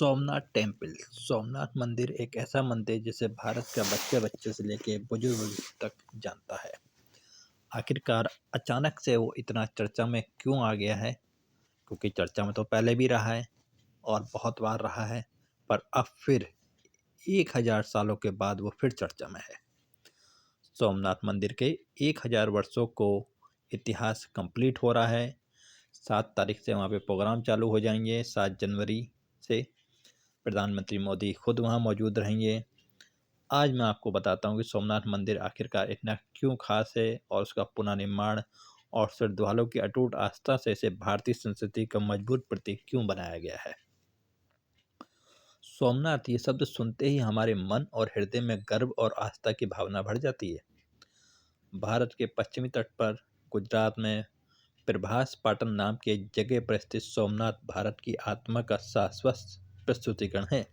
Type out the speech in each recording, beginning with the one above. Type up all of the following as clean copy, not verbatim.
Somnath temple. Somnath मंदिर एक ऐसा मंदिर जिसे भारत का बच्चे बच्चे से लेके बुजुर्ग तक जानता है। आखिरकार अचानक से वो इतना चर्चा में क्यों आ गया है? क्योंकि चर्चा में तो पहले भी रहा है और बहुत बार रहा है, पर अब फिर 1000 सालों के बाद वो फिर चर्चा में है। सोमनाथ मंदिर के 1000 वर्षों को इतिहास कंप्लीट हो रहा है। 7 तारीख से वहाँ पे प्रोग्राम चालू हो जाएंगे। 7 जनवरी से प्रधानमंत्री मोदी खुद वहाँ मौजूद रहेंगे। आज मैं आपको बताता हूँ कि सोमनाथ मंदिर आखिरकार इतना क्यों खास है और उसका पुनर्निर्माण और श्रद्धालुओं की अटूट आस्था से इसे भारतीय संस्कृति का मजबूत प्रतीक क्यों बनाया गया है। सोमनाथ ये शब्द सुनते ही हमारे मन और हृदय में गर्व और आस्था की भावना भर जाती है। भारत के पश्चिमी तट पर गुजरात में प्रभास पाटन नाम की एक जगह पर स्थित सोमनाथ भारत की आत्मा का शाश्वत प्रस्तुतिकरण है।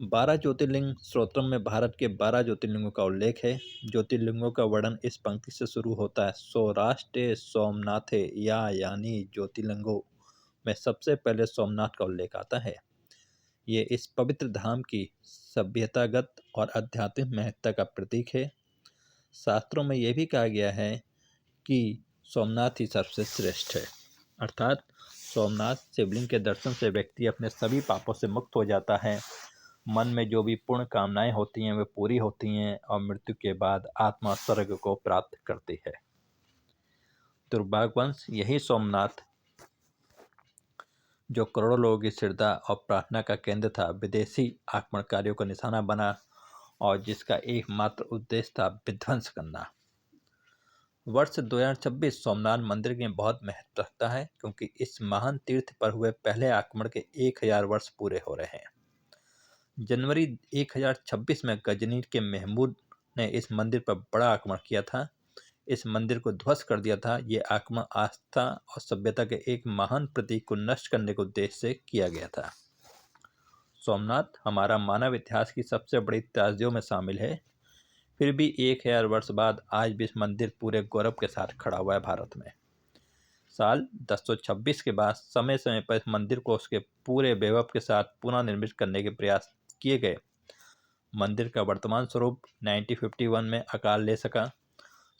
12 ज्योतिर्लिंग स्त्रोत्रों में भारत के 12 ज्योतिर्लिंगों का उल्लेख है। ज्योतिर्लिंगों का वर्णन इस पंक्ति से शुरू होता है, सौराष्ट्रे सोमनाथे यानी ज्योतिर्लिंगों में सबसे पहले सोमनाथ का उल्लेख आता है। ये इस पवित्र धाम की सभ्यतागत और आध्यात्मिक महत्ता का प्रतीक है। शास्त्रों में यह भी कहा गया है कि सोमनाथ ही सबसे श्रेष्ठ है, अर्थात सोमनाथ शिवलिंग के दर्शन से व्यक्ति अपने सभी पापों से मुक्त हो जाता है। मन में जो भी पूर्ण कामनाएं होती हैं वे पूरी होती हैं और मृत्यु के बाद आत्मा स्वर्ग को प्राप्त करती है। दुर्भाग्यवश यही सोमनाथ, जो करोड़ों लोगों की श्रद्धा और प्रार्थना का केंद्र था, विदेशी आक्रमणकारियों का निशाना बना और जिसका एकमात्र उद्देश्य था विध्वंस करना। वर्ष 2026 सोमनाथ मंदिर के बहुत महत्व रखता है, क्योंकि इस महान तीर्थ पर हुए पहले आक्रमण के 1000 वर्ष पूरे हो रहे हैं। जनवरी 1026 में गजनी के महमूद ने इस मंदिर पर बड़ा आक्रमण किया था, इस मंदिर को ध्वस्त कर दिया था। ये आक्रमण आस्था और सभ्यता के एक महान प्रतीक को नष्ट करने के उद्देश्य से किया गया था। सोमनाथ हमारा मानव इतिहास की सबसे बड़ी त्रासदियों में शामिल है, फिर भी 1000 वर्ष बाद आज भी इस मंदिर पूरे गौरव के साथ खड़ा हुआ है भारत में। साल 1026 के बाद समय समय पर इस मंदिर को उसके पूरे वैभव के साथ पुनः निर्मित करने के प्रयास किए गए। मंदिर का वर्तमान स्वरूप 1951 में आकार ले सका।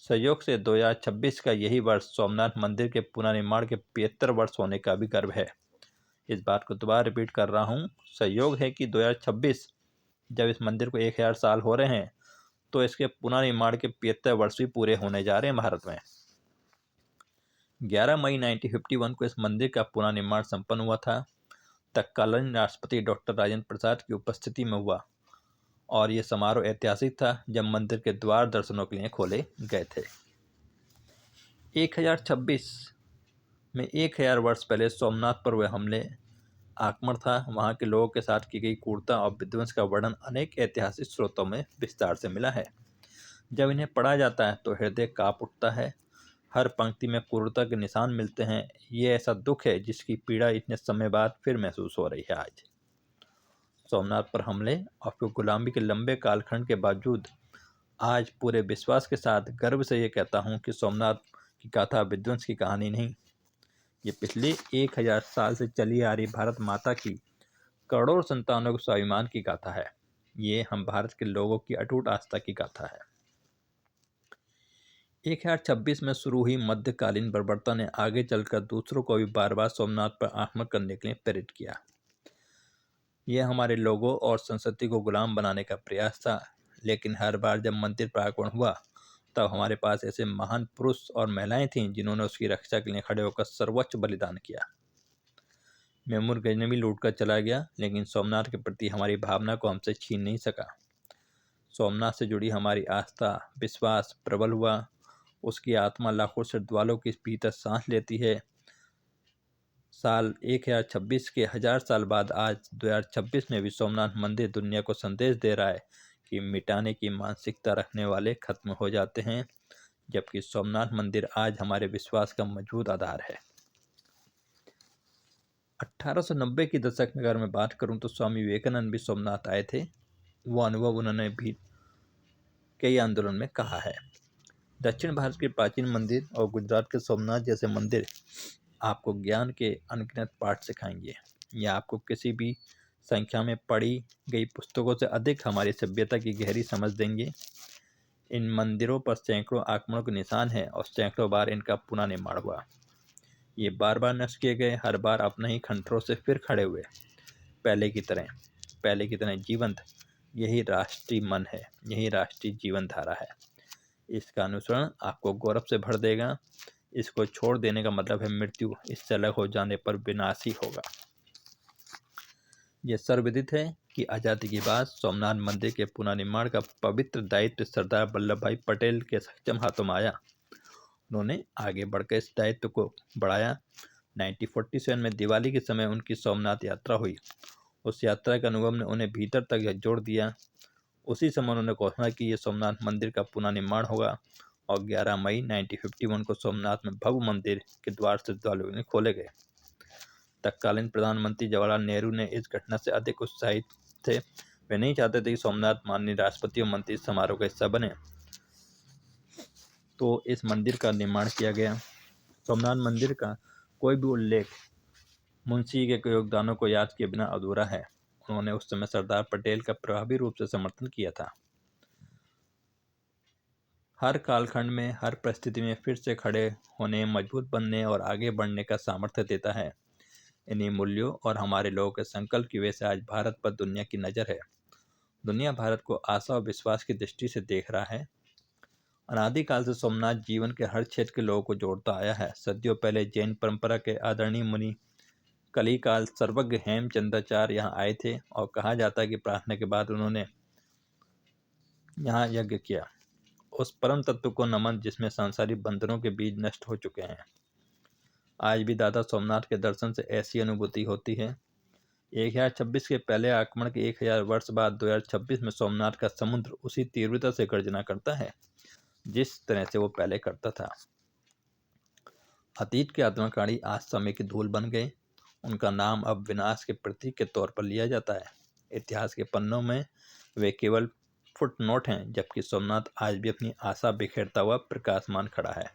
संयोग से 2026 का यही वर्ष सोमनाथ मंदिर के पुनर्निर्माण के 75 वर्ष होने का भी गर्व है। इस बात को दोबारा रिपीट कर रहा हूँ, संयोग है कि 2026 जब इस मंदिर को 1000 साल हो रहे हैं तो इसके पुनर्निर्माण के 75 वर्ष भी पूरे होने जा रहे हैं भारत में। 11 मई 1951 को इस मंदिर का पुनर्निर्माण संपन्न हुआ था। तत्कालीन राष्ट्रपति डॉक्टर राजेंद्र प्रसाद की उपस्थिति में हुआ और ये समारोह ऐतिहासिक था जब मंदिर के द्वार दर्शनों के लिए खोले गए थे। 1026 में 1000 वर्ष पहले सोमनाथ पर हुए हमले आक्रमण था। वहाँ के लोगों के साथ की गई क्रूरता और विध्वंस का वर्णन अनेक ऐतिहासिक स्रोतों में विस्तार से मिला है। जब इन्हें पढ़ा जाता है तो हृदय कांप उठता है। हर पंक्ति में क्रूरता के निशान मिलते हैं। ये ऐसा दुख है जिसकी पीड़ा इतने समय बाद फिर महसूस हो रही है। आज सोमनाथ पर हमले और फिर गुलामी के लंबे कालखंड के बावजूद आज पूरे विश्वास के साथ गर्व से ये कहता हूँ कि सोमनाथ की गाथा विध्वंस की कहानी नहीं, ये पिछले 1000 साल से चली आ रही भारत माता की करोड़ों संतानों के स्वाभिमान की गाथा है। ये हम भारत के लोगों की अटूट आस्था की गाथा है। 1026 में शुरू हुई मध्यकालीन बर्बरता ने आगे चलकर दूसरों को भी बार बार सोमनाथ पर आक्रमण करने के लिए प्रेरित किया। यह हमारे लोगों और संस्कृति को गुलाम बनाने का प्रयास था, लेकिन हर बार जब मंदिर पर आक्रमण हुआ तब हमारे पास ऐसे महान पुरुष और महिलाएं थीं जिन्होंने उसकी रक्षा के लिए खड़े होकर सर्वोच्च बलिदान किया। मैमूर गजनवी लूटकर चला गया, लेकिन सोमनाथ के प्रति हमारी भावना को हमसे छीन नहीं सका। सोमनाथ से जुड़ी हमारी आस्था विश्वास प्रबल हुआ। उसकी आत्मा लाखों श्रद्धालुओं के भीतर सांस लेती है। साल 1026 के 1000 साल बाद आज 2026 में भी सोमनाथ मंदिर दुनिया को संदेश दे रहा है कि मिटाने की मानसिकता रखने वाले खत्म हो जाते हैं, जबकि सोमनाथ मंदिर आज हमारे विश्वास का मजबूत आधार है। 1890 के दशक में अगर मैं बात करूं तो स्वामी विवेकानंद भी सोमनाथ आए थे। वो अनुभव उन्होंने भी कई आंदोलन में कहा है। दक्षिण भारत के प्राचीन मंदिर और गुजरात के सोमनाथ जैसे मंदिर आपको ज्ञान के अनगिनत पाठ सिखाएंगे। ये आपको किसी भी संख्या में पढ़ी गई पुस्तकों से अधिक हमारी सभ्यता की गहरी समझ देंगे। इन मंदिरों पर सैकड़ों आक्रमणों के निशान हैं और सैकड़ों बार इनका पुनः निर्माण हुआ। ये बार बार नष्ट किए गए, हर बार अपने ही खंडरों से फिर खड़े हुए, पहले की तरह जीवंत। यही राष्ट्रीय मन है, यही राष्ट्रीय जीवन धारा है। इसका अनुसरण आपको गौरव से भर देगा। इसको छोड़ देने का मतलब है मृत्यु। इससे अलग हो जाने पर विनाश ही होगा। यह सर्वविदित है कि आज़ादी के बाद सोमनाथ मंदिर के पुनर्निर्माण का पवित्र दायित्व सरदार वल्लभ भाई पटेल के सक्षम हाथों में आया। उन्होंने आगे बढ़कर इस दायित्व को बढ़ाया। 1947 में दिवाली के समय उनकी सोमनाथ यात्रा हुई। उस यात्रा के अनुभव ने उन्हें भीतर तक यह जोड़ दिया। उसी समय उन्होंने घोषणा की ये सोमनाथ मंदिर का पुनर्निर्माण होगा और 11 मई 1951 को सोमनाथ में भव्य मंदिर के द्वार श्रद्धालुओं खोले गए। तत्कालीन प्रधानमंत्री जवाहरलाल नेहरू ने इस घटना से अधिक उत्साहित थे। वे नहीं चाहते थे कि सोमनाथ माननीय राष्ट्रपति और मंत्री समारोह का हिस्सा बने, तो इस मंदिर का निर्माण किया गया। सोमनाथ मंदिर का कोई भी उल्लेख मुंशी के योगदानों को याद किए बिना अधूरा है। उन्होंने उस समय सरदार पटेल का प्रभावी रूप से समर्थन किया था। हर कालखंड में, हर परिस्थिति में फिर से खड़े होने, मजबूत बनने और आगे बढ़ने का सामर्थ्य देता है। इन्हीं मूल्यों और हमारे लोगों के संकल्प की वजह से आज भारत पर दुनिया की नज़र है। दुनिया भारत को आशा और विश्वास की दृष्टि से देख रहा है। अनादिकाल से सोमनाथ जीवन के हर क्षेत्र के लोगों को जोड़ता आया है। सदियों पहले जैन परंपरा के आदरणीय मुनि कलिकाल सर्वज्ञ हेमचंद्राचार्य यहाँ आए थे और कहा जाता है कि प्रार्थना के बाद उन्होंने यहाँ यज्ञ किया। उस परम तत्व को नमन जिसमें सांसारिक बंधनों के बीज नष्ट हो चुके हैं। आज भी दादा सोमनाथ के दर्शन से ऐसी अनुभूति होती है। 1026 के पहले आक्रमण के 1000 वर्ष बाद 2026 में सोमनाथ का समुद्र उसी तीव्रता से गर्जना करता है जिस तरह से वो पहले करता था। अतीत के आत्मकाणी आज समय की धूल बन गए। उनका नाम अब विनाश के प्रतीक के तौर पर लिया जाता है। इतिहास के पन्नों में वे केवल फुटनोट हैं, जबकि सोमनाथ आज भी अपनी आशा बिखेरता हुआ प्रकाशमान खड़ा है।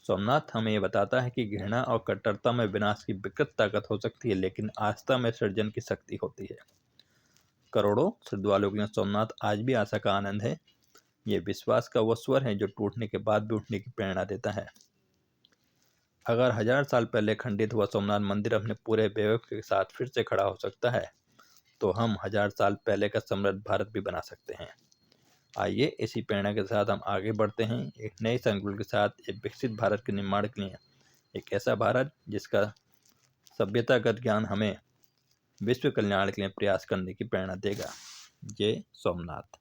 सोमनाथ हमें यह बताता है कि घृणा और कट्टरता में विनाश की विकृत ताकत हो सकती है, लेकिन आस्था में सृजन की शक्ति होती है। करोड़ों श्रद्धालुओं के लिए सोमनाथ आज भी आशा का आनंद है। ये विश्वास का वो स्वर है जो टूटने के बाद भी उठने की प्रेरणा देता है। अगर 1000 साल पहले खंडित हुआ सोमनाथ मंदिर अपने पूरे वैभव के साथ फिर से खड़ा हो सकता है, तो हम 1000 साल पहले का समृद्ध भारत भी बना सकते हैं। आइए इसी प्रेरणा के साथ हम आगे बढ़ते हैं, एक नए संकल्प के साथ एक विकसित भारत के निर्माण के लिए। एक ऐसा भारत जिसका सभ्यतागत ज्ञान हमें विश्व कल्याण के लिए प्रयास करने की प्रेरणा देगा। जय सोमनाथ।